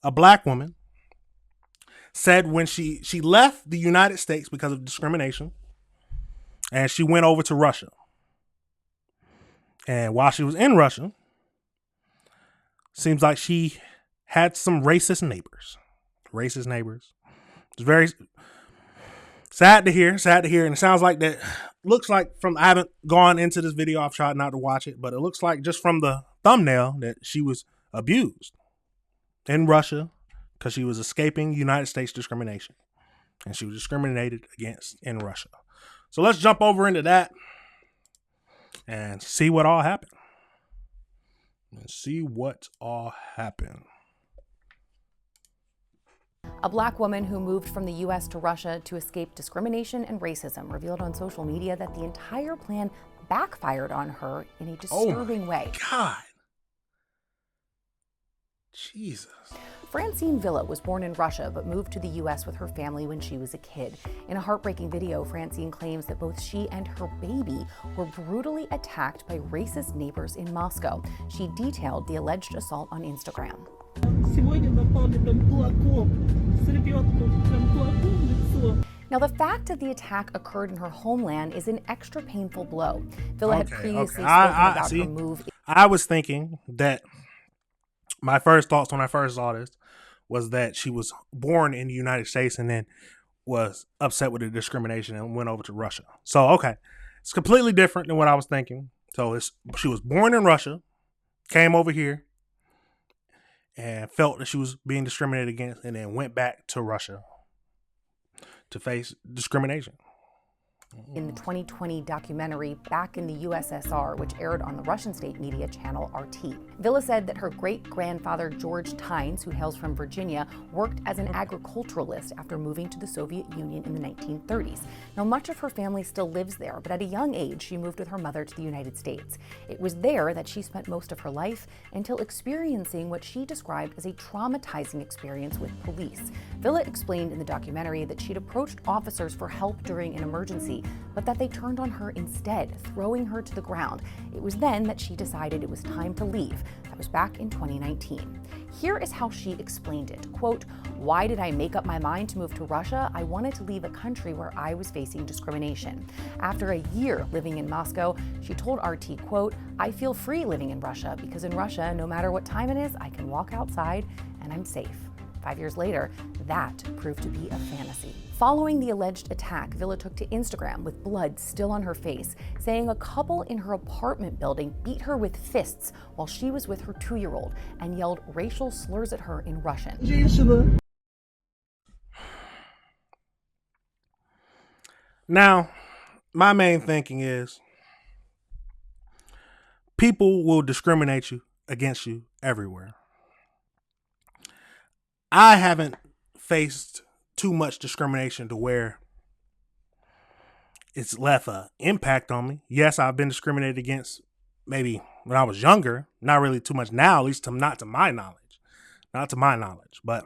a black woman, said when she left the United States because of discrimination, and she went over to Russia. And while she was in Russia, seems like she had some racist neighbors. It's very sad to hear. And it sounds like that, looks like I haven't gone into this video. I've tried not to watch it, but it looks like just from the thumbnail that she was abused in Russia because she was escaping United States discrimination. And she was discriminated against in Russia. So let's jump over into that and see what all happened. A black woman who moved from the U.S. to Russia to escape discrimination and racism revealed on social media that the entire plan backfired on her in a disturbing way. God. Jesus. Francine Villa was born in Russia but moved to the U.S. with her family when she was a kid. In a heartbreaking video, Francine claims that both she and her baby were brutally attacked by racist neighbors in Moscow. She detailed the alleged assault on Instagram. Now, the fact that the attack occurred in her homeland is an extra painful blow. Villa had previously spoken about her move. I was thinking that my first thoughts when I first saw this was that she was born in the United States and then was upset with the discrimination and went over to Russia. So, okay, it's completely different than what I was thinking. So she was born in Russia, came over here, and felt that she was being discriminated against, and then went back to Russia to face discrimination. In the 2020 documentary Back in the USSR, which aired on the Russian state media channel RT. Villa said that her great-grandfather George Tynes, who hails from Virginia, worked as an agriculturalist after moving to the Soviet Union in the 1930s. Now, much of her family still lives there, but at a young age, she moved with her mother to the United States. It was there that she spent most of her life until experiencing what she described as a traumatizing experience with police. Villa explained in the documentary that she'd approached officers for help during an emergency, but that they turned on her instead, throwing her to the ground. It was then that she decided it was time to leave. That was back in 2019. Here is how she explained it. Quote, "Why did I make up my mind to move to Russia? I wanted to leave a country where I was facing discrimination. After a year living in Moscow, she told RT, quote, I feel free living in Russia because in Russia, no matter what time it is, I can walk outside and I'm safe." 5 years later, that proved to be a fantasy. Following the alleged attack, Villa took to Instagram with blood still on her face, saying a couple in her apartment building beat her with fists while she was with her 2-year-old and yelled racial slurs at her in Russian. Now, my main thinking is people will discriminate against you everywhere. I haven't faced too much discrimination to where it's left an impact on me. Yes, I've been discriminated against maybe when I was younger, not really too much now, at least not to my knowledge. But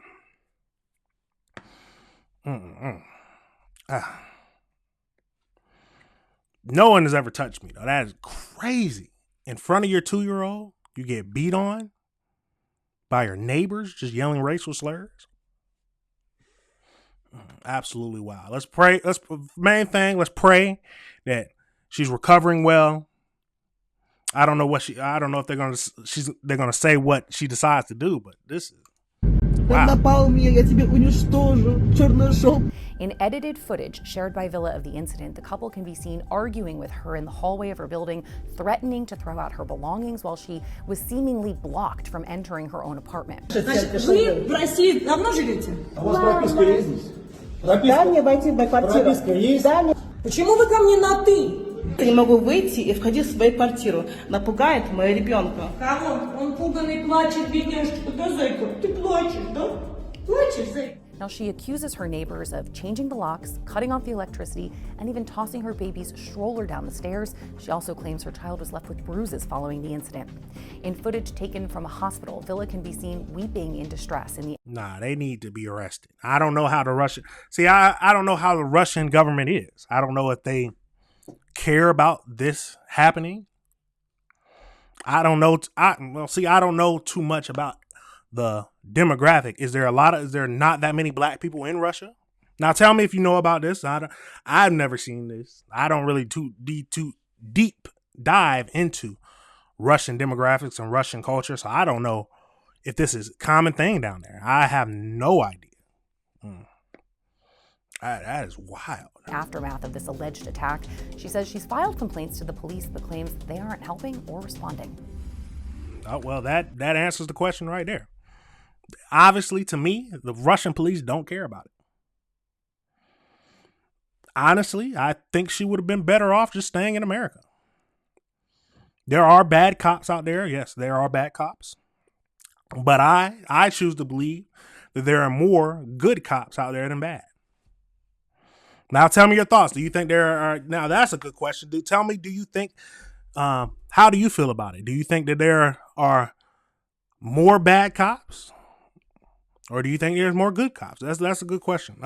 no one has ever touched me, though. That is crazy. In front of your 2-year-old, you get beat on by your neighbors just yelling racial slurs. Absolutely wild. Let's pray. Let's pray that she's recovering well. I don't know if they're gonna say what she decides to do, but this is wow. In edited footage shared by Villa of the incident, the couple can be seen arguing with her in the hallway of her building, threatening to throw out her belongings while she was seemingly blocked from entering her own apartment. Вы в России давно живете? А у вас прописка есть здесь? Дай мне войти в мою квартиру. Прописка есть? Почему вы ко мне на «ты»? Я не могу выйти и входить в свою квартиру. Напугает моего ребенка. Кого? Он пуганный, плачет, бедняжечка. Да, зайка, ты плачешь, да? Плачешь, зайка? Now, she accuses her neighbors of changing the locks, cutting off the electricity, and even tossing her baby's stroller down the stairs. She also claims her child was left with bruises following the incident. In footage taken from a hospital, Villa can be seen weeping in distress. Nah, they need to be arrested. I don't know how the Russian... See, I don't know how the Russian government is. I don't know if they care about this happening. I don't know. I don't know too much about the demographic. Is there not that many black people in Russia? Now tell me if you know about this. I've never seen this. I don't really too deep dive into Russian demographics and Russian culture, so I don't know if this is a common thing down there. I have no idea. That is wild. Aftermath of this alleged attack, she says she's filed complaints to the police but claims they aren't helping or responding. Oh, well, that answers the question right there. Obviously, to me, the Russian police don't care about it. Honestly, I think she would have been better off just staying in America. There are bad cops out there. Yes, there are bad cops. But I choose to believe that there are more good cops out there than bad. Now, tell me your thoughts. Do you think there are... Now, that's a good question. Tell me, do you think... how do you feel about it? Do you think that there are more bad cops? Or do you think there's more good cops? That's a good question.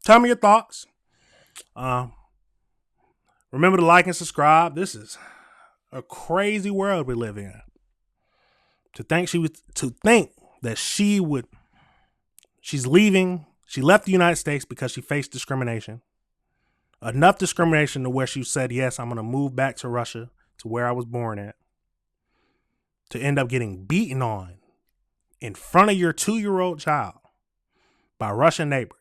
Tell me your thoughts. Remember to like and subscribe. This is a crazy world we live in. To think that she's leaving. She left the United States because she faced discrimination. Enough discrimination to where she said, yes, I'm going to move back to Russia, to where I was born at. To end up getting beaten on in front of your 2-year-old child by Russian neighbors.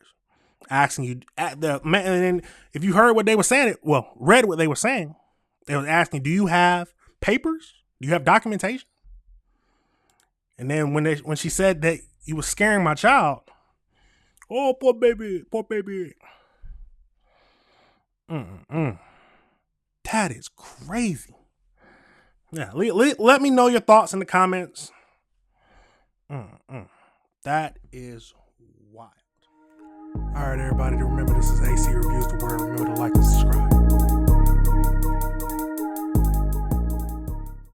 Asking you, and if you heard what they were saying, read what they were saying, they was asking, do you have papers? Do you have documentation? And then when she said that you was scaring my child, oh, poor baby. That is crazy. Yeah, let me know your thoughts in the comments. That is wild. All right, everybody, remember this is AC Review.